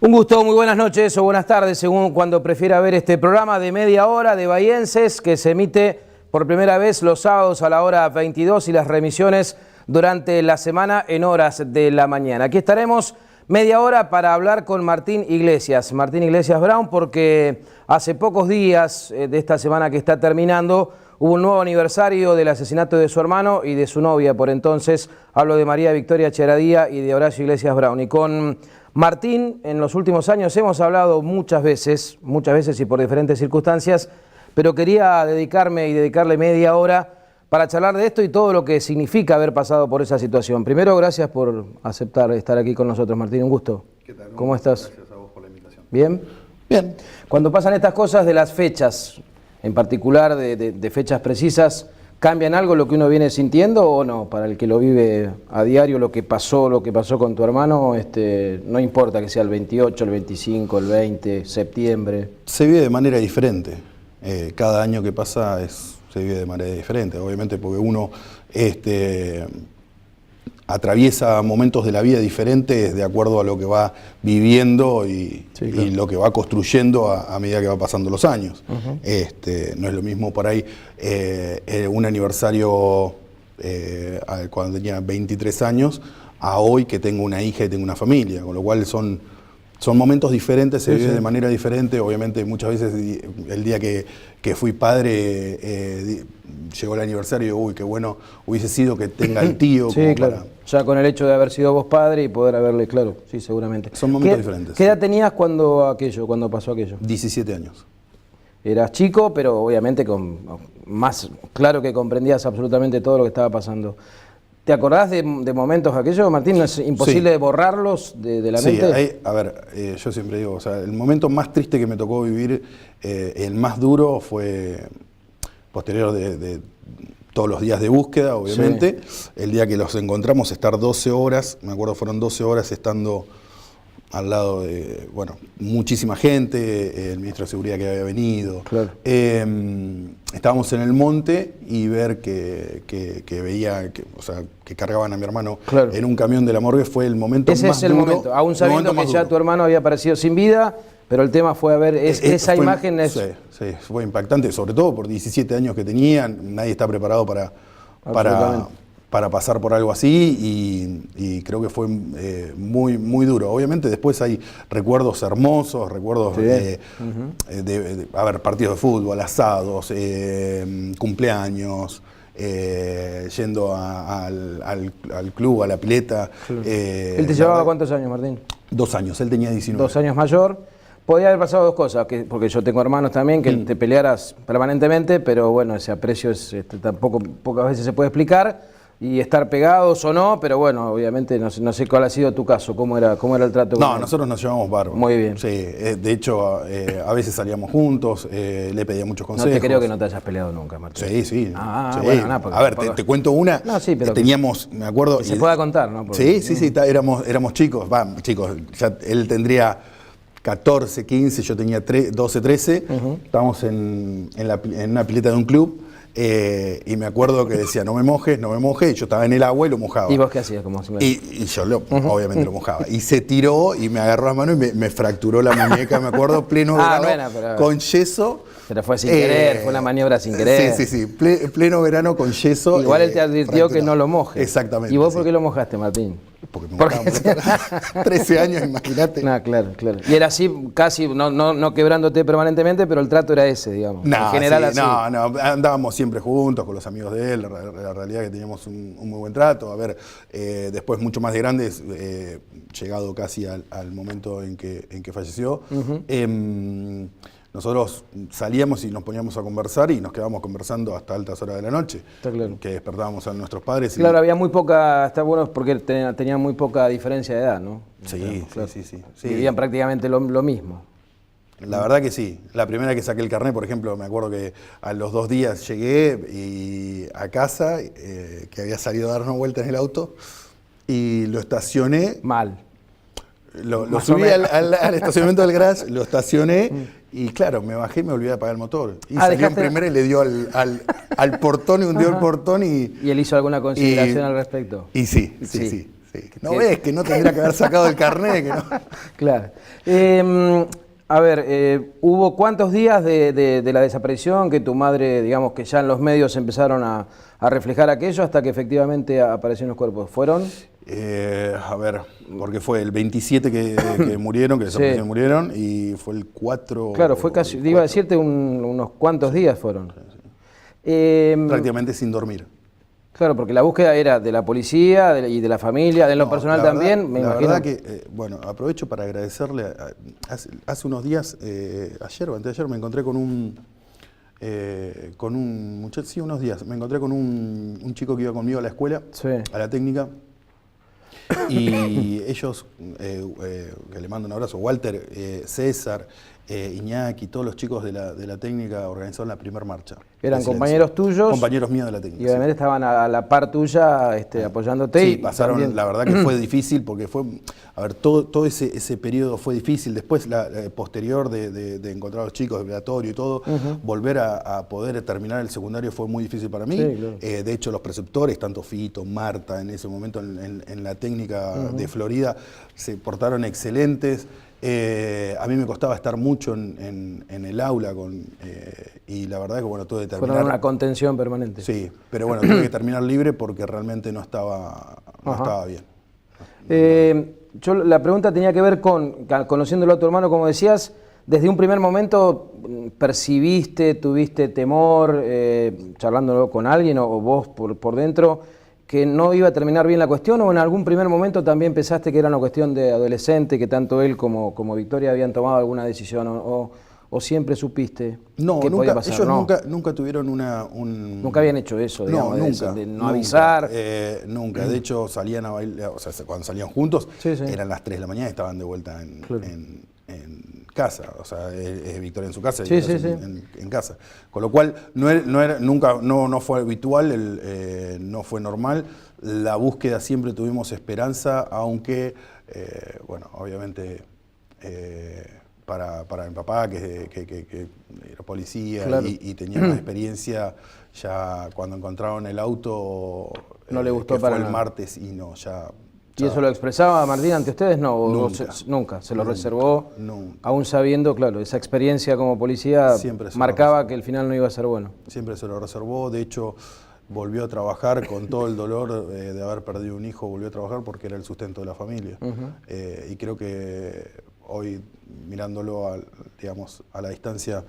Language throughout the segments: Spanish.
Un gusto, muy buenas noches o buenas tardes, según cuando prefiera ver este programa de media hora de Bahienses, que se emite por primera vez los sábados a la hora 22 y las remisiones durante la semana en horas de la mañana. Aquí estaremos media hora para hablar con Martín Iglesias Brown, porque hace pocos días de esta semana que está terminando hubo un nuevo aniversario del asesinato de su hermano y de su novia por entonces. Hablo de María Victoria Cheradía y de Horacio Iglesias Brown. Y con Martín, en los últimos años hemos hablado muchas veces y por diferentes circunstancias, pero quería dedicarle media hora para charlar de esto y todo lo que significa haber pasado por esa situación. Primero, gracias por aceptar estar aquí con nosotros, Martín, un gusto. ¿Qué tal? ¿Cómo estás? Gracias a vos por la invitación. ¿Bien? Bien. Cuando pasan estas cosas de las fechas, en particular de fechas precisas, ¿cambian algo lo que uno viene sintiendo o no? Para el que lo vive a diario, lo que pasó con tu hermano, no importa que sea el 28, el 25, el 20, septiembre. Se vive de manera diferente. Cada año que pasa se vive de manera diferente, obviamente porque uno atraviesa momentos de la vida diferentes de acuerdo a lo que va viviendo y lo que va construyendo a medida que va pasando los años. No es lo mismo por ahí un aniversario cuando tenía 23 años a hoy que tengo una hija y tengo una familia, con lo cual son momentos diferentes, se vive de manera diferente. Obviamente muchas veces el día que fui padre llegó el aniversario y uy, qué bueno hubiese sido que tenga el tío. Sí, claro. Ya con el hecho de haber sido vos padre y poder haberle, claro, sí, seguramente. Son momentos diferentes. ¿Qué edad tenías cuando pasó aquello? 17 años. Eras chico, pero obviamente más claro que comprendías absolutamente todo lo que estaba pasando. ¿Te acordás de momentos aquellos, Martín? ¿No es imposible borrarlos de la mente? Sí, yo siempre digo, o sea, el momento más triste que me tocó vivir, el más duro fue posterior de todos los días de búsqueda, obviamente. Sí. El día que los encontramos, estar 12 horas, me acuerdo fueron 12 horas estando al lado de, muchísima gente, el ministro de Seguridad que había venido. Claro. Estábamos en el monte y ver que veía, que cargaban a mi hermano en un camión de la morgue fue el momento más duro. Ese es el momento, aún sabiendo que ya tu hermano había aparecido sin vida, pero el tema fue a ver, esa imagen es... Sí, fue impactante, sobre todo por 17 años que tenía, nadie está preparado para pasar por algo así y creo que fue muy, muy duro. Obviamente después hay recuerdos hermosos, recuerdos de partidos de fútbol, asados, cumpleaños, yendo al club, a la pileta. Claro. ¿Él te llevaba cuántos años, Martín? 2 años, él tenía 19. 2 años mayor. Podía haber pasado 2 cosas, porque yo tengo hermanos también, que te pelearas permanentemente, pero bueno, ese aprecio tampoco pocas veces se puede explicar. Y estar pegados o no, pero bueno, obviamente no sé cuál ha sido tu caso, cómo era el trato. No, nosotros nos llevamos bárbaro. Muy bien. Sí, de hecho, a veces salíamos juntos, le pedía muchos consejos. No te creo que no te hayas peleado nunca, Martín. Sí. Sí. Bueno, a ver, te cuento una. No, sí, pero teníamos, me acuerdo. Que se pueda contar, ¿no? Porque, sí, éramos chicos, ya él tendría 14, 15, yo tenía 12, 13. Estábamos en una pileta de un club. Y me acuerdo que decía, no me mojes, y yo estaba en el agua y lo mojaba. ¿Y vos qué hacías? Y yo obviamente lo mojaba. Y se tiró y me agarró la mano y me fracturó la muñeca, me acuerdo, pleno verano, con yeso. Pero fue sin querer, fue una maniobra sin querer. Sí, pleno verano con yeso. Igual él te advirtió que no lo mojes. Exactamente. ¿Y vos por qué lo mojaste, Martín? Porque me mojaba. 13 años, imagínate. No, claro. Y era así, casi, no quebrándote permanentemente, pero el trato era ese, digamos. En general así. No, andábamos siempre juntos con los amigos de él, la realidad es que teníamos un muy buen trato. A ver, después mucho más de grandes, llegado casi al momento en que falleció, nosotros salíamos y nos poníamos a conversar y nos quedábamos conversando hasta altas horas de la noche. Está claro. Que despertábamos a nuestros padres. Claro, había muy poca, está bueno porque tenían muy poca diferencia de edad, ¿no? Sí. Vivían prácticamente lo mismo. La verdad que sí. La primera que saqué el carnet, por ejemplo, me acuerdo que a los 2 días llegué a casa, que había salido a dar una vuelta en el auto, y lo estacioné. Mal. Lo subí al estacionamiento del garage, lo estacioné y claro, me bajé y me olvidé de apagar el motor. Y salió en primera y le dio al portón y hundió el portón. ¿Y él hizo alguna consideración al respecto? Y sí. Sí, ¿no ves que no tendría que haber sacado el carnet? Que no. Claro. A ver, ¿hubo cuántos días de la desaparición que tu madre, digamos, que ya en los medios empezaron a reflejar aquello hasta que efectivamente aparecieron los cuerpos? ¿Fueron? A ver, porque fue el 27 que murieron, que desaparecieron, Sí. Murieron, y fue el 4... Claro, fue casi, iba a decirte unos cuantos días fueron. Prácticamente sin dormir. Claro, porque la búsqueda era de la policía y de la familia, de lo personal también, me imagino. La verdad que, bueno, aprovecho para agradecerle, hace unos días, ayer o antes de ayer, me encontré con un muchacho, sí, unos días, me encontré con un chico que iba conmigo a la escuela, Sí. a la técnica, y ellos, que le mando un abrazo, Walter, César, Iñaki, todos los chicos de la técnica organizaron la primera marcha. ¿Eran compañeros tuyos? Compañeros míos de la técnica. Y obviamente estaban a la par tuya apoyándote. Sí, y pasaron, también... la verdad que fue difícil porque fue, a ver, todo ese periodo fue difícil. Después, posterior de encontrar a los chicos, del velatorio y todo, volver a poder terminar el secundario fue muy difícil para mí. Sí, claro. De hecho, los preceptores, tanto Fito, Marta, en ese momento en la técnica de Florida, se portaron excelentes. A mí me costaba estar mucho en el aula y la verdad que bueno, tuve que terminar. Fueron una contención permanente. Sí, pero bueno, tuve que terminar libre porque realmente no estaba bien. Yo la pregunta tenía que ver con, conociéndolo a tu hermano, como decías, desde un primer momento percibiste, tuviste temor, charlándolo con alguien o vos por dentro, que no iba a terminar bien la cuestión, o en algún primer momento también pensaste que era una cuestión de adolescente, que tanto él como Victoria habían tomado alguna decisión, o siempre supiste que podía pasar? Ellos nunca tuvieron Nunca habían hecho eso, digamos, nunca, de no avisar. Nunca, de hecho salían a bailar, o sea, cuando salían juntos, Sí. eran las 3 de la mañana y estaban de vuelta en casa, o sea, Victoria en su casa y Sí, ellos sí. en casa. Con lo cual no fue habitual, no fue normal. La búsqueda siempre tuvimos esperanza, aunque, bueno, obviamente para mi papá, que era policía, Claro. y tenía una experiencia, ya cuando encontraron el auto, No le gustó que para fue el nada. martes y no, ya... ¿Y eso lo expresaba Martín ante ustedes? No, Nunca. Se lo reservó, Nunca. aún sabiendo, claro, esa experiencia como policía Siempre se lo marcaba reservó. que el final no iba a ser bueno. Siempre se lo reservó, de hecho volvió a trabajar con todo el dolor de haber perdido un hijo, volvió a trabajar porque era el sustento de la familia. Y creo que hoy, mirándolo digamos, a la distancia,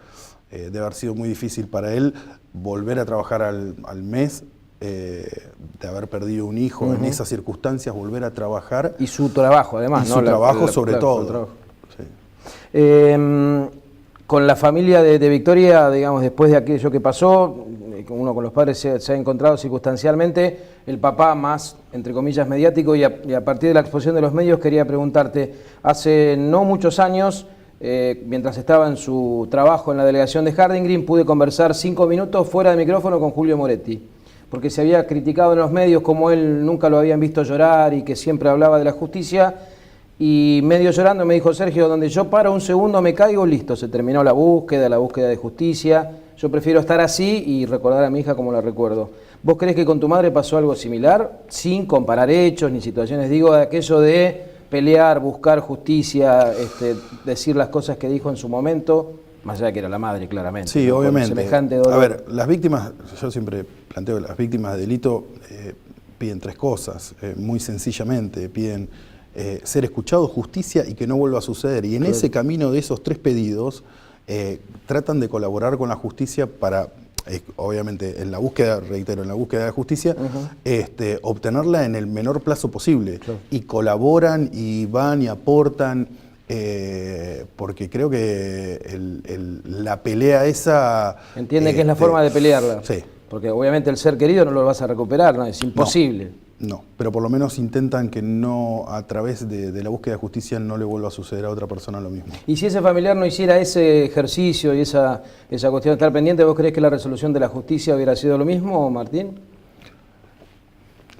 debe haber sido muy difícil para él volver a trabajar al mes, de haber perdido un hijo en esas circunstancias, volver a trabajar. Y su trabajo, además, Y ¿no? su trabajo sobre claro, todo. su trabajo. Sí. Con la familia de Victoria, digamos, después de aquello que pasó, uno con los padres se ha encontrado circunstancialmente, el papá más, entre comillas, mediático, y a partir de la exposición de los medios quería preguntarte, hace no muchos años, mientras estaba en su trabajo en la delegación de Harding Green, pude conversar 5 minutos fuera de micrófono con Julio Moretti, porque se había criticado en los medios como él nunca lo habían visto llorar y que siempre hablaba de la justicia, y medio llorando me dijo: Sergio, donde yo paro un segundo me caigo, listo, se terminó la búsqueda de justicia, yo prefiero estar así y recordar a mi hija como la recuerdo. ¿Vos creés que con tu madre pasó algo similar, sin comparar hechos ni situaciones, digo, de aquello de pelear, buscar justicia, decir las cosas que dijo en su momento, más allá de que era la madre, claramente? Sí, ¿no? obviamente. Semejante dolor. A ver, las víctimas, yo siempre planteo, las víctimas de delito piden 3 cosas, muy sencillamente, piden ser escuchados, justicia y que no vuelva a suceder. Y en ese camino de esos 3 pedidos, tratan de colaborar con la justicia para, obviamente, en la búsqueda, reitero, en la búsqueda de justicia, obtenerla en el menor plazo posible. Claro. Y colaboran y van y aportan, porque creo que la pelea esa... Entiende que es la forma de pelearla. Sí. Porque obviamente el ser querido no lo vas a recuperar, ¿no? Es imposible. No, pero por lo menos intentan que no, a través de la búsqueda de justicia, no le vuelva a suceder a otra persona lo mismo. Y si ese familiar no hiciera ese ejercicio y esa cuestión de estar pendiente, ¿vos creés que la resolución de la justicia hubiera sido lo mismo, Martín?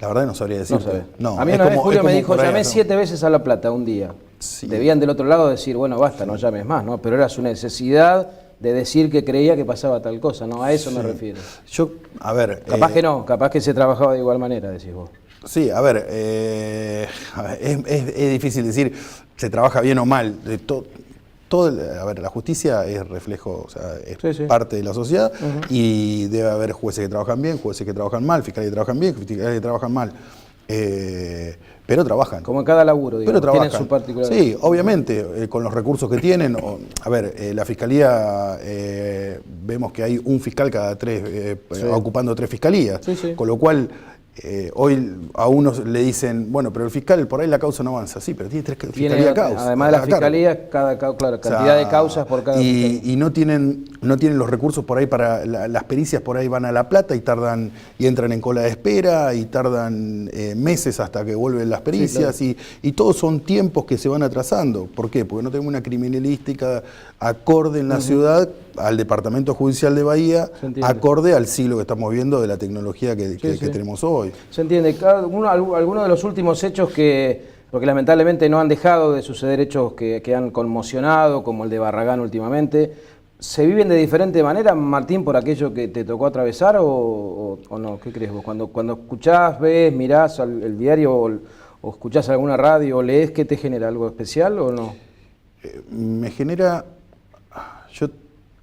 La verdad no sabría decirte. No, a mí una vez Julio me dijo, llamé 7 veces a La Plata un día. Sí. Debían del otro lado decir, bueno, basta, no llames más, ¿no? Pero era su necesidad de decir que creía que pasaba tal cosa, ¿no? A eso me refiero. Yo, a ver... Capaz que no, capaz que se trabajaba de igual manera, decís vos. Sí, a ver, es difícil decir se trabaja bien o mal. A ver, la justicia es reflejo, o sea, es parte de la sociedad y debe haber jueces que trabajan bien, jueces que trabajan mal, fiscales que trabajan bien, fiscales que trabajan mal. Pero trabajan. Como en cada laburo, digamos, pero tienen su particularidad. Sí, obviamente, con los recursos que tienen. A ver, la Fiscalía, vemos que hay un fiscal cada 3, ocupando 3 fiscalías, con lo cual hoy a unos le dicen, bueno, pero el fiscal por ahí la causa no avanza. Sí, pero tiene 3 fiscalías de causa. Además de la fiscalía, claro, cantidad de causas por cada fiscalía. Y no tienen los recursos por ahí para las pericias, por ahí van a La Plata y entran en cola de espera y tardan meses hasta que vuelven las pericias. Sí, claro. Y todos son tiempos que se van atrasando. ¿Por qué? Porque no tenemos una criminalística acorde en la ciudad al Departamento Judicial de Bahía, acorde al siglo que estamos viendo de la tecnología que tenemos hoy. Se entiende. Algunos de los últimos hechos porque lamentablemente no han dejado de suceder hechos que han conmocionado, como el de Barragán últimamente, ¿se viven de diferente manera, Martín, por aquello que te tocó atravesar o no? ¿Qué crees vos? Cuando escuchás, ves, mirás el diario o escuchás alguna radio o lees, ¿qué te genera? ¿Algo especial o no? Me genera...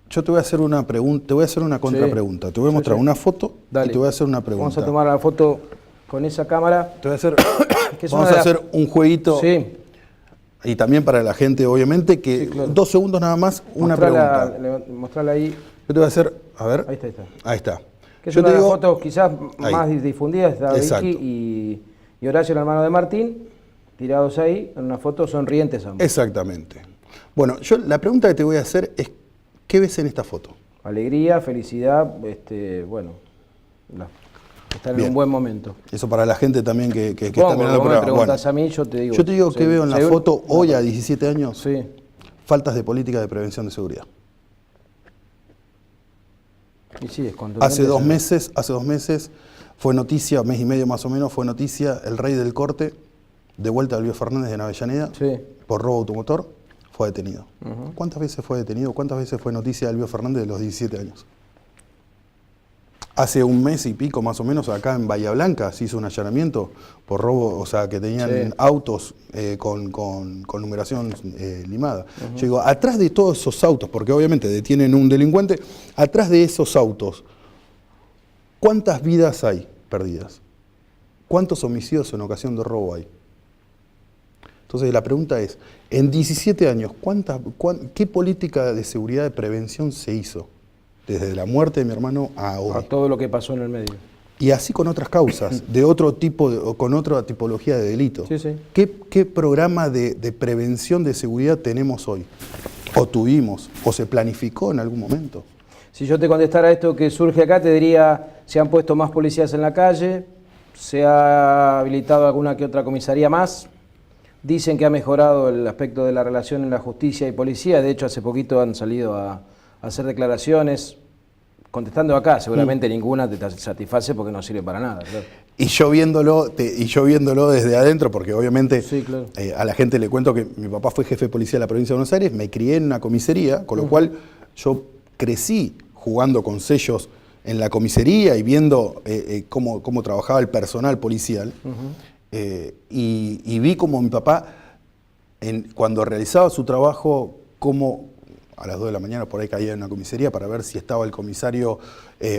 Yo te voy a hacer una pregunta, te voy a hacer una contrapregunta. Te voy a mostrar una foto y te voy a hacer una pregunta. Vamos a tomar la foto con esa cámara. Te voy a hacer, vamos a hacer un jueguito. Sí. Y también para la gente, obviamente, que 2 segundos nada más, una pregunta. Mostrarla ahí. Yo te voy a hacer, a ver. Ahí está. Ahí está. Que es una de las fotos quizás más difundidas de Vicky y Horacio, el hermano de Martín, tirados ahí, en una foto sonrientes ambos. Exactamente. Bueno, la pregunta que te voy a hacer es, ¿qué ves en esta foto? Alegría, felicidad, bueno, están en un buen momento. Eso para la gente también que está mirando el programa. Me preguntas a mí, yo te digo. Yo te digo que veo en la foto hoy a 17 años faltas de política de prevención de seguridad. Y sí, es hace dos meses fue noticia, mes y medio más o menos, fue noticia el rey del corte, de vuelta a Elbio Fernández de Avellaneda, por robo automotor. Fue detenido. ¿Cuántas veces fue detenido? ¿Cuántas veces fue noticia de Elbio Fernández de los 17 años? Hace un mes y pico más o menos acá en Bahía Blanca se hizo un allanamiento por robo, o sea, que tenían autos con numeración limada. Yo digo, atrás de todos esos autos, porque obviamente detienen un delincuente, atrás de esos autos, ¿cuántas vidas hay perdidas? ¿Cuántos homicidios en ocasión de robo hay? Entonces la pregunta es, en 17 años, ¿qué política de seguridad de prevención se hizo? Desde la muerte de mi hermano a hoy. A todo lo que pasó en el medio. Y así con otras causas, de otro tipo, con otra tipología de delito. ¿Qué programa de prevención de seguridad tenemos hoy? ¿O tuvimos? ¿O se planificó en algún momento? Si yo te contestara esto que surge acá, te diría, se han puesto más policías en la calle, se ha habilitado alguna que otra comisaría más. Dicen que ha mejorado el aspecto de la relación en la justicia y policía. De hecho, hace poquito han salido a hacer declaraciones. Contestando acá, seguramente ninguna te satisface porque no sirve para nada. Claro. Y yo viéndolo desde adentro, porque obviamente a la gente le cuento que mi papá fue jefe de policía de la provincia de Buenos Aires, me crié en una comisaría, con lo cual yo crecí jugando con sellos en la comisaría y viendo cómo trabajaba el personal policial. Y vi como mi papá, cuando realizaba su trabajo, como a las 2 de la mañana por ahí caía en una comisaría para ver si estaba el comisario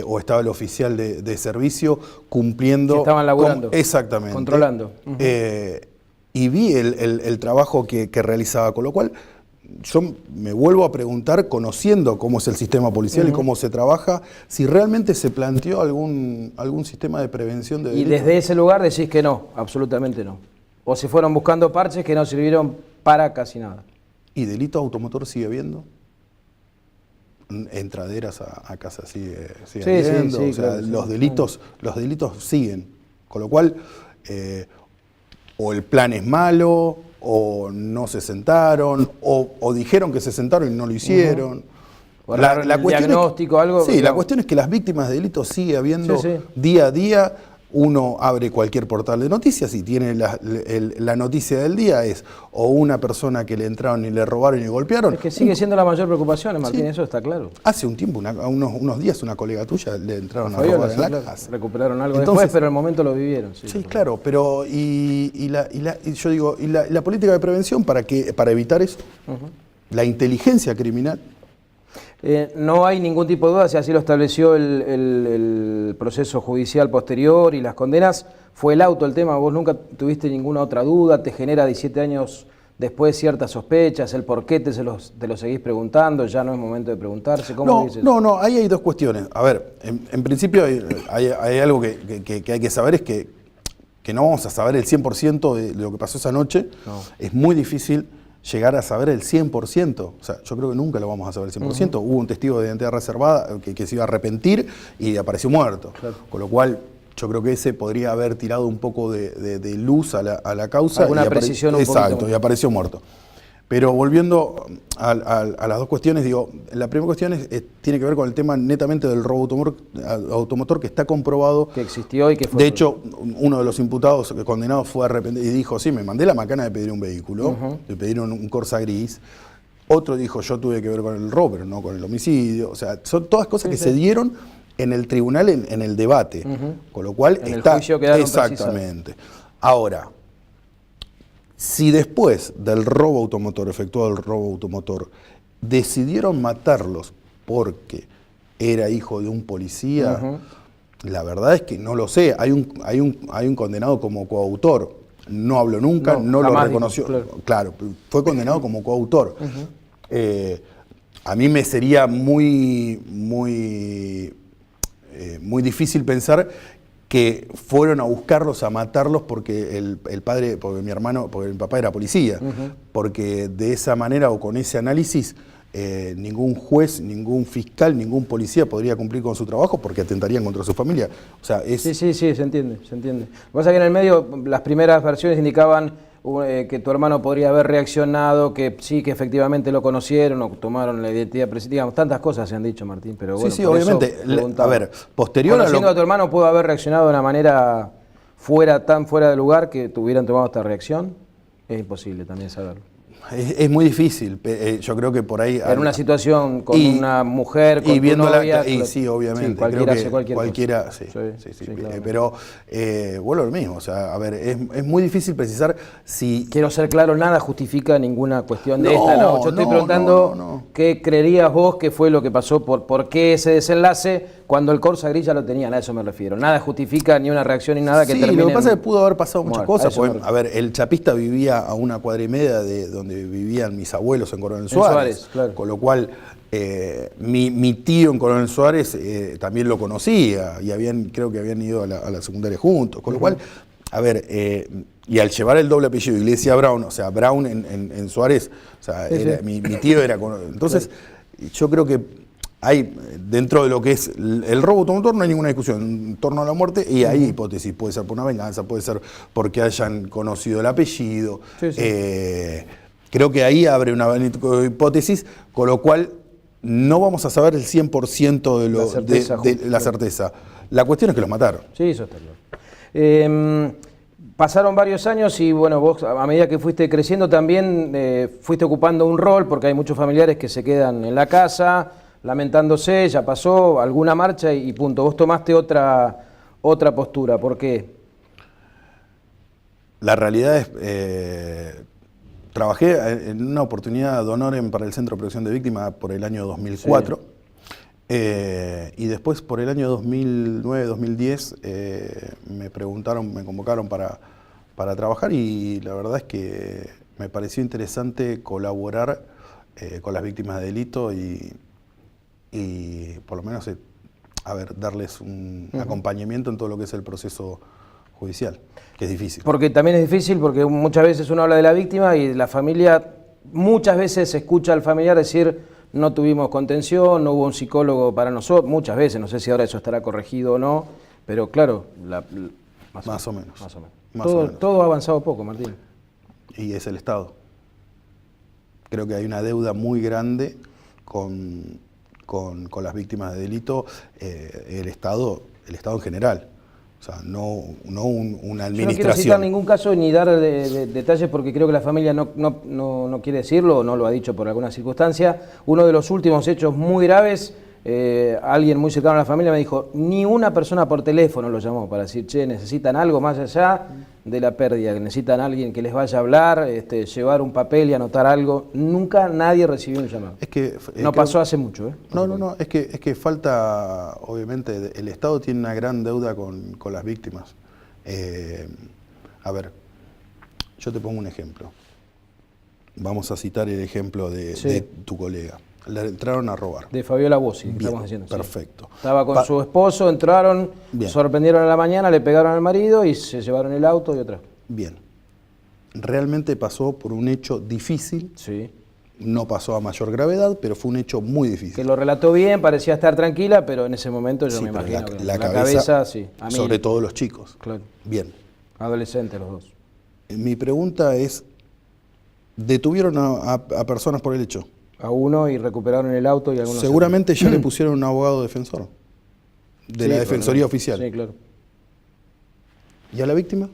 o estaba el oficial de servicio cumpliendo. Si estaban laburando. Exactamente. Controlando. Y vi el trabajo que realizaba, con lo cual yo me vuelvo a preguntar, conociendo cómo es el sistema policial y cómo se trabaja, si realmente se planteó algún sistema de prevención de delitos. Y desde ese lugar decís que no, absolutamente no. O se fueron buscando parches que no sirvieron para casi nada. ¿Y delito automotor sigue habiendo? Entraderas a casa sigue habiendo. O sea, claro, los delitos siguen. Con lo cual, o el plan es malo, o no se sentaron, o dijeron que se sentaron y no lo hicieron. La cuestión diagnóstico, algo. Sí, la cuestión es que las víctimas de delitos sigue habiendo día a día. uno abre cualquier portal de noticias y tiene la noticia del día es o una persona que le entraron y le robaron y golpearon. Es que sigue siendo la mayor preocupación, Martín, Sí. eso está claro. Hace un tiempo, unos días, una colega tuya le entraron a Fabiola, robar en la claro, casa. recuperaron algo Entonces, después, pero en el momento lo vivieron. Sí, claro, pero yo digo, ¿y la política de prevención para evitar eso? La inteligencia criminal. No hay ningún tipo de duda, si así lo estableció el proceso judicial posterior y las condenas, fue el auto el tema, vos nunca tuviste ninguna otra duda, te genera 17 años después ciertas sospechas, el por qué te lo seguís preguntando, ya no es momento de preguntarse, ¿cómo dices? No, ahí hay dos cuestiones. A ver, en principio hay algo que hay que saber, es que no vamos a saber el 100% de lo que pasó esa noche, no. Es muy difícil llegar a saber el 100%, o sea, yo creo que nunca lo vamos a saber el 100%, hubo un testigo de identidad reservada que se iba a arrepentir y apareció muerto, claro. Con lo cual yo creo que ese podría haber tirado un poco de luz a la causa. Alguna precisión un poquito. Exacto, y apareció muerto. Pero volviendo a las dos cuestiones, digo, la primera cuestión tiene que ver con el tema netamente del robo automotor que está comprobado. Que existió y que fue... De hecho, uno de los imputados condenados fue arrepentido y dijo, sí, me mandé la macana de pedir un vehículo, de pedir un Corsa gris. Otro dijo, yo tuve que ver con el robo, pero no con el homicidio. O sea, son todas cosas que se dieron en el tribunal, en el debate. Con lo cual en el juicio quedaron exactamente. Ahora, si después del robo automotor, efectuado el robo automotor, decidieron matarlos porque era hijo de un policía, la verdad es que no lo sé. Hay un condenado como coautor. No habló nunca, no lo reconoció. Dijo, claro, fue condenado como coautor. A mí me sería muy difícil pensar que fueron a buscarlos, a matarlos porque el padre, porque mi papá era policía, porque de esa manera o con ese análisis ningún juez, ningún fiscal, ningún policía podría cumplir con su trabajo porque atentarían contra su familia. O sea, Sí, se entiende. Lo que pasa es que en el medio las primeras versiones indicaban que tu hermano podría haber reaccionado, que sí, que efectivamente lo conocieron o tomaron la identidad, digamos, tantas cosas se han dicho, Martín, pero bueno. Sí, obviamente. A ver, posterior conociendo a tu hermano, ¿pudo haber reaccionado de una manera tan fuera de lugar que tuvieran tomado esta reacción? Es imposible también saberlo. Es muy difícil, yo creo que por ahí... En una situación con una mujer, con tu novia... Sí, obviamente. Sí, cualquiera hace cualquier cosa. Sí, claro. Pero vuelvo lo mismo, o sea, a ver, es muy difícil precisar si... Quiero ser claro, nada justifica ninguna cuestión de esta, ¿no? Yo estoy preguntando qué creerías vos que fue lo que pasó, por qué ese desenlace, cuando el Corsa gris ya lo tenían, a eso me refiero. Nada justifica ni una reacción ni nada que termine... Lo que pasa es que pudo haber pasado muchas cosas. A ver, el chapista vivía a una cuadra y media de donde vivían mis abuelos en Coronel Suárez, claro. Con lo cual mi tío en Coronel Suárez también lo conocía y creo que habían ido a la secundaria juntos, con lo cual, a ver, y al llevar el doble apellido Iglesia Brown, o sea, Brown en Suárez, o sea, mi tío era... Entonces, yo creo que hay, dentro de lo que es el robo automotor, no hay ninguna discusión en torno a la muerte y hay hipótesis, puede ser por una venganza, puede ser porque hayan conocido el apellido. Creo que ahí abre una hipótesis, con lo cual no vamos a saber el 100% de la certeza. La cuestión es que los mataron. Sí, eso está claro. Pasaron varios años y bueno, vos a medida que fuiste creciendo también fuiste ocupando un rol, porque hay muchos familiares que se quedan en la casa lamentándose, ya pasó alguna marcha y punto. Vos tomaste otra postura, ¿por qué? La realidad es... Trabajé en una oportunidad de honor para el Centro de Protección de Víctimas por el año 2004 y después por el año 2009-2010 me convocaron para trabajar y la verdad es que me pareció interesante colaborar con las víctimas de delito y por lo menos darles un acompañamiento en todo lo que es el proceso judicial, que es difícil. Porque también es difícil, porque muchas veces uno habla de la víctima y la familia, muchas veces se escucha al familiar decir no tuvimos contención, no hubo un psicólogo para nosotros, muchas veces, no sé si ahora eso estará corregido o no, pero claro, más o menos. Todo ha avanzado poco, Martín. Y es el Estado. Creo que hay una deuda muy grande con las víctimas de delito, el Estado en general. O sea, no una administración. Yo no quiero citar ningún caso ni dar detalles porque creo que la familia no quiere decirlo o no lo ha dicho por alguna circunstancia. Uno de los últimos hechos muy graves, alguien muy cercano a la familia me dijo, ni una persona por teléfono lo llamó para decir, che, necesitan algo más allá de la pérdida, que necesitan a alguien que les vaya a hablar, llevar un papel y anotar algo. Nunca nadie recibió un llamado. No pasó hace mucho. No, es que falta, obviamente, el Estado tiene una gran deuda con las víctimas. A ver, yo te pongo un ejemplo. Vamos a citar el ejemplo de tu colega. Le entraron a robar. De Fabiola Bossi, estamos diciendo. Perfecto. Sí. Estaba con su esposo, entraron, sorprendieron a la mañana, le pegaron al marido y se llevaron el auto y otra. Bien. Realmente pasó por un hecho difícil. Sí. No pasó a mayor gravedad, pero fue un hecho muy difícil. Que lo relató bien, parecía estar tranquila, pero en ese momento yo me imagino que la cabeza sí. A mí, sobre todo los chicos. Claro. Bien. Adolescentes los dos. Mi pregunta es, ¿detuvieron a personas por el hecho? A uno y recuperaron el auto y algunos... Seguramente ya le pusieron un abogado defensor de la Defensoría Oficial. Sí, claro. ¿Y a la víctima?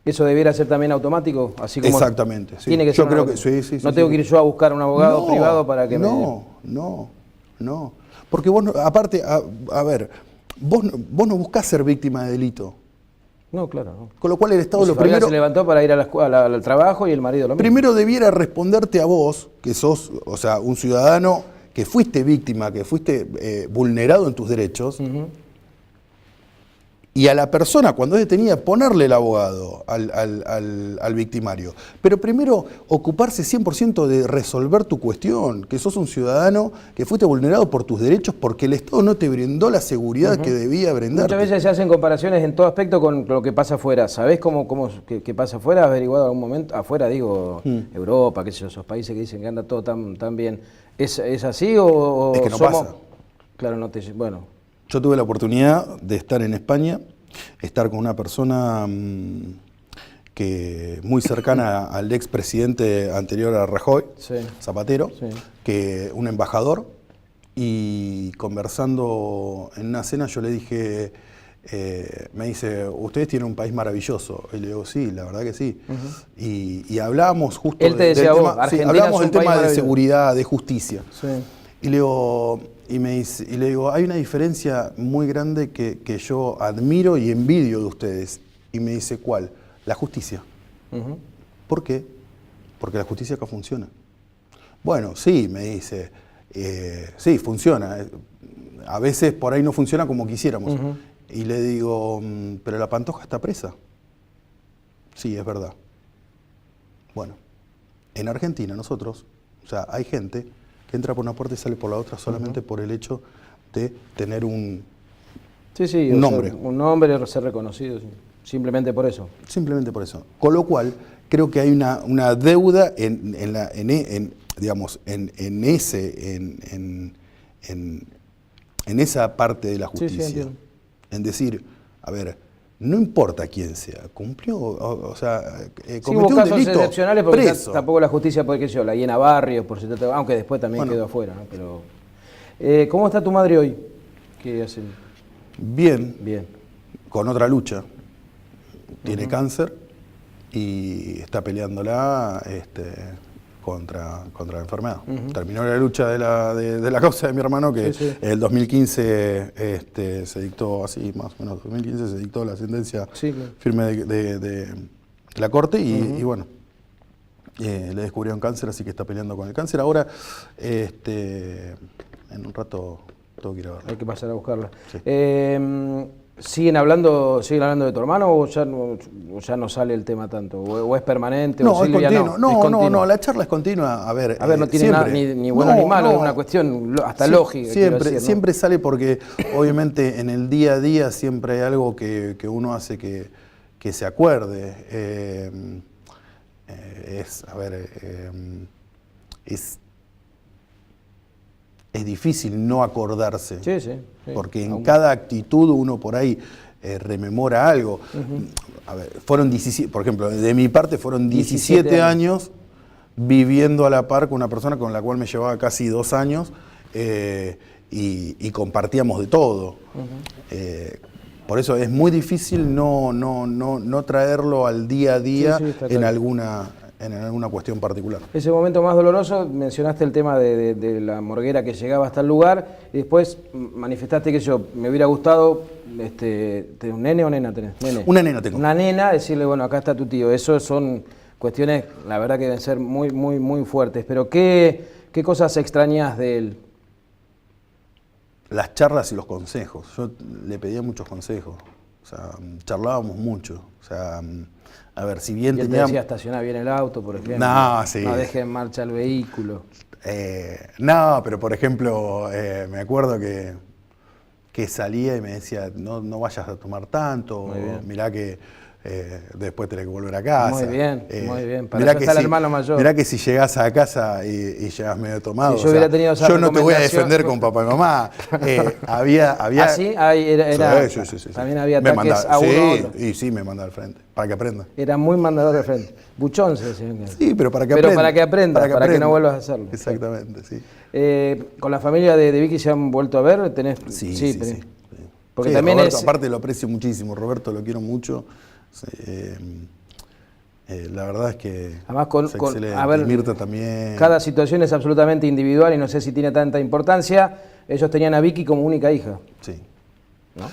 ¿Eso debiera ser también automático? Así como exactamente. Sí. Tiene que ser. Yo creo que sí. No tengo que ir yo a buscar un abogado privado para que No. Porque vos, aparte, a ver, vos no buscás ser víctima de delito. No, claro. No. Con lo cual el Estado lo primero... se levantó para ir a la escuela, al trabajo y el marido lo mismo. Primero debiera responderte a vos, que sos, o sea, un ciudadano que fuiste víctima, que fuiste vulnerado en tus derechos, y a la persona, cuando es detenida, ponerle el abogado al victimario. Pero primero, ocuparse 100% de resolver tu cuestión, que sos un ciudadano que fuiste vulnerado por tus derechos porque el Estado no te brindó la seguridad que debía brindarte. Muchas veces se hacen comparaciones en todo aspecto con lo que pasa afuera. ¿Sabés qué pasa afuera? ¿Has averiguado algún momento? Afuera, digo, Europa, qué sé yo, esos países que dicen que anda todo tan bien. ¿Es así o es que no pasa. Claro, bueno... Yo tuve la oportunidad de estar en España, estar con una persona que muy cercana al expresidente anterior a Rajoy, Zapatero, que un embajador, y conversando en una cena yo le dije, me dice, ustedes tienen un país maravilloso. Y le digo, sí, la verdad que sí. Y hablábamos justo Él te decía del vos, tema, hablábamos del tema de seguridad, de justicia. Y le digo, y le digo, hay una diferencia muy grande que yo admiro y envidio de ustedes. Y me dice, ¿cuál? La justicia. ¿Por qué? Porque la justicia acá funciona. Bueno, sí, me dice, sí, funciona. A veces por ahí no funciona como quisiéramos. Y le digo, pero la Pantoja está presa. Sí, es verdad. Bueno, en Argentina nosotros, o sea, hay gente que entra por una puerta y sale por la otra solamente por el hecho de tener un nombre. Un nombre, ser reconocido, simplemente por eso. Simplemente por eso. Con lo cual, creo que hay una deuda en esa parte de la justicia. En decir, a ver, no importa quién sea, cumplió, o sea, cometió un delito, excepcionales porque tampoco la justicia puede, qué sé yo, la llena Barrios, por si aunque después también quedó afuera, ¿no? Pero, ¿cómo está tu madre hoy? ¿Qué hacen? Bien, con otra lucha. Tiene cáncer y está peleándola contra la enfermedad. Terminó la lucha de la causa de mi hermano, que en el 2015 se dictó, así más o menos, 2015 se dictó la sentencia firme de la Corte y bueno, le descubrieron cáncer, así que está peleando con el cáncer. Ahora, en un rato tengo que ir a verla. Hay que pasar a buscarla. ¿Siguen hablando de tu hermano o ya no sale el tema tanto? ¿O es permanente? No, o Silvia, es continuo. No, la charla es continua. A ver, no tiene nada, ni bueno ni malo, es una cuestión hasta lógica. Siempre sale porque obviamente en el día a día siempre hay algo que uno hace que se acuerde. Es difícil no acordarse, porque en cada actitud uno por ahí rememora algo. A ver, fueron 17, por ejemplo, de mi parte fueron 17 años viviendo a la par con una persona con la cual me llevaba casi 2 años y compartíamos de todo. Por eso es muy difícil no traerlo al día a día en alguna cuestión particular. Ese momento más doloroso, mencionaste el tema de la morguera que llegaba hasta el lugar, y después manifestaste que me hubiera gustado, ¿un nene o nena tenés? Nene. Una nena tengo. Una nena, decirle, bueno, acá está tu tío. Eso son cuestiones, la verdad, que deben ser muy, muy, muy fuertes. Pero ¿qué cosas extrañas de él? Las charlas y los consejos. Yo le pedía muchos consejos. O sea, charlábamos mucho. O sea, a ver, si bien y él tenía... te decía, estaciona bien el auto, por ejemplo. No, sí. No deje en marcha el vehículo. No, pero por ejemplo, me acuerdo que salía y me decía, no vayas a tomar tanto, mirá que después tenés que volver a casa. Muy bien. Para eso está el hermano mayor. Mirá que si llegás a casa y llegás medio tomado, si yo hubiera tenido esa yo no te voy a defender con papá y mamá. había ¿Ah, sí? Sí. También había ataques a uno. Sí, me mandaba al frente, para que aprenda. Era muy mandador de frente. Buchón se decía. Sí, pero para que aprenda. Para que no vuelvas a hacerlo. Exactamente, sí. ¿Con la familia de Vicky se han vuelto a ver? Sí. Porque también Roberto, aparte lo aprecio muchísimo. Roberto lo quiero mucho. La verdad es que además es excelente. A ver, Mirta también. Cada situación es absolutamente individual y no sé si tiene tanta importancia. Ellos tenían a Vicky como única hija. Sí. ¿No?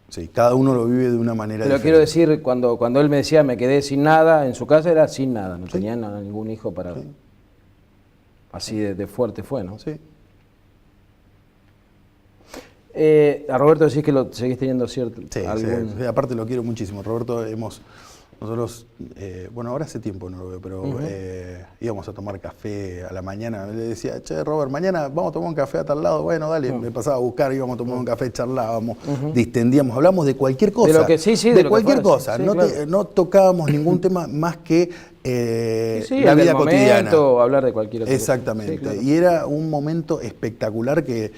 Sí, cada uno lo vive de una manera Pero diferente. quiero decir, cuando él me decía me quedé sin nada, en su casa era sin nada, no tenía ningún hijo para... Sí. Así de fuerte fue, ¿no? Sí. A Roberto decís que lo seguís teniendo cierto... Sí, aparte lo quiero muchísimo. Roberto, nosotros, bueno, ahora hace tiempo no lo veo, pero íbamos a tomar café a la mañana. Le decía, che, Robert, mañana vamos a tomar un café a tal lado. Bueno, dale, me pasaba a buscar, íbamos a tomar un café, charlábamos, distendíamos, hablamos de cualquier cosa. De lo que, de cualquier cosa. No tocábamos ningún tema más que la vida cotidiana. Hablar de cualquier otra cosa. Exactamente. Y era un momento espectacular que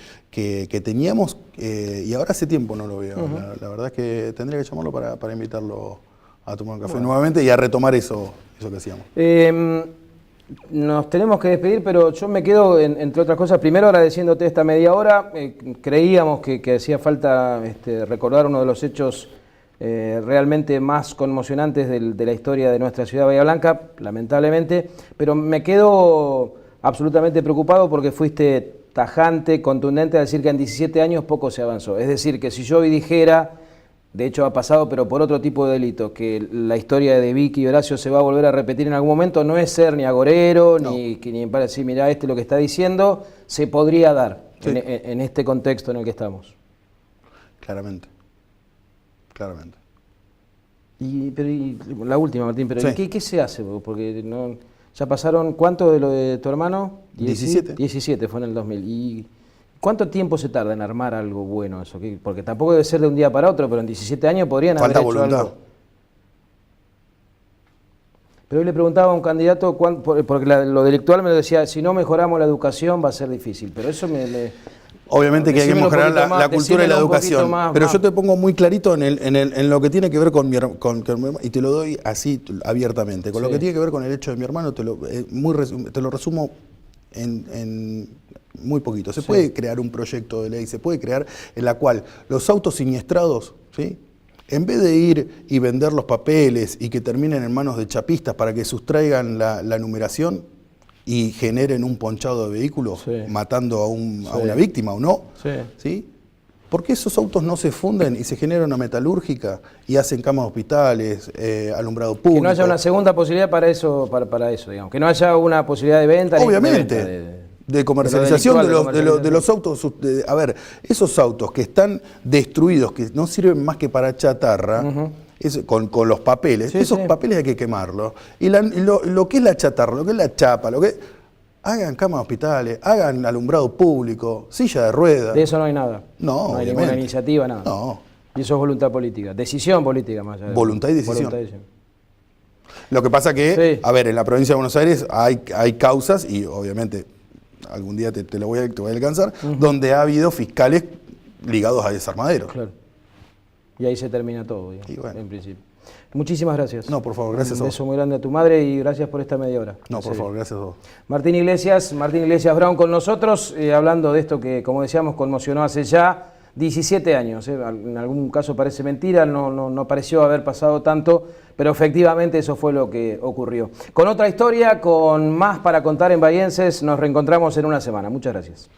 teníamos, y ahora hace tiempo no lo veo. La verdad es que tendría que llamarlo para invitarlo a tomar un café nuevamente y a retomar eso que hacíamos. Nos tenemos que despedir, pero yo me quedo, entre otras cosas, primero agradeciéndote esta media hora. Creíamos que hacía falta recordar uno de los hechos realmente más conmocionantes de la historia de nuestra ciudad de Bahía Blanca, lamentablemente, pero me quedo absolutamente preocupado porque fuiste tajante, contundente a decir que en 17 años poco se avanzó. Es decir, que si yo hoy dijera... De hecho ha pasado, pero por otro tipo de delito, que la historia de Vicky y Horacio se va a volver a repetir en algún momento, no es ser ni agorero, ni para decir, mirá, lo que está diciendo, se podría dar en este contexto en el que estamos. Claramente. Y la última, Martín, pero ¿qué se hace? Porque ya pasaron, ¿cuánto de lo de tu hermano? 17. 17 fue en el 2000. ¿Y cuánto tiempo se tarda en armar algo bueno eso? Porque tampoco debe ser de un día para otro, pero en 17 años podrían haber hecho voluntad. Algo. Pero hoy le preguntaba a un candidato, porque lo delictual me lo decía, si no mejoramos la educación va a ser difícil, pero eso Obviamente que hay que mejorar la cultura y la educación, pero yo te pongo muy clarito en lo que tiene que ver con mi hermano, y te lo doy así abiertamente, con lo que tiene que ver con el hecho de mi hermano, te lo resumo en muy poquito. Se puede crear un proyecto de ley, se puede crear en la cual los autos siniestrados, ¿sí?, en vez de ir y vender los papeles y que terminen en manos de chapistas para que sustraigan la numeración y generen un ponchado de vehículos matando a una víctima o no, ¿sí? ¿Por qué esos autos no se funden y se genera una metalúrgica y hacen camas de hospitales, alumbrado público? Que no haya una segunda posibilidad para eso, digamos. Que no haya una posibilidad de venta. Obviamente. De comercialización de los autos. A ver, esos autos que están destruidos, que no sirven más que para chatarra, con los papeles, esos papeles hay que quemarlos. Y lo que es la chatarra, lo que es la chapa, hagan camas de hospitales, hagan alumbrado público, silla de ruedas. De eso no hay nada. No hay ninguna iniciativa, nada. No. Y eso es voluntad política, decisión política más allá. Voluntad y decisión. Lo que pasa que, a ver, en la provincia de Buenos Aires hay causas, y obviamente algún día te voy a alcanzar, donde ha habido fiscales ligados a desarmaderos. Claro. Y ahí se termina todo, y bueno. en principio. Muchísimas gracias. No, por favor, gracias a vos. Un beso muy grande a tu madre y gracias por esta media hora. No, por favor, gracias a vos. Martín Iglesias Brown con nosotros, hablando de esto que, como decíamos, conmocionó hace ya 17 años. En algún caso parece mentira, no pareció haber pasado tanto, pero efectivamente eso fue lo que ocurrió. Con otra historia, con más para contar en Bahienses, nos reencontramos en una semana. Muchas gracias.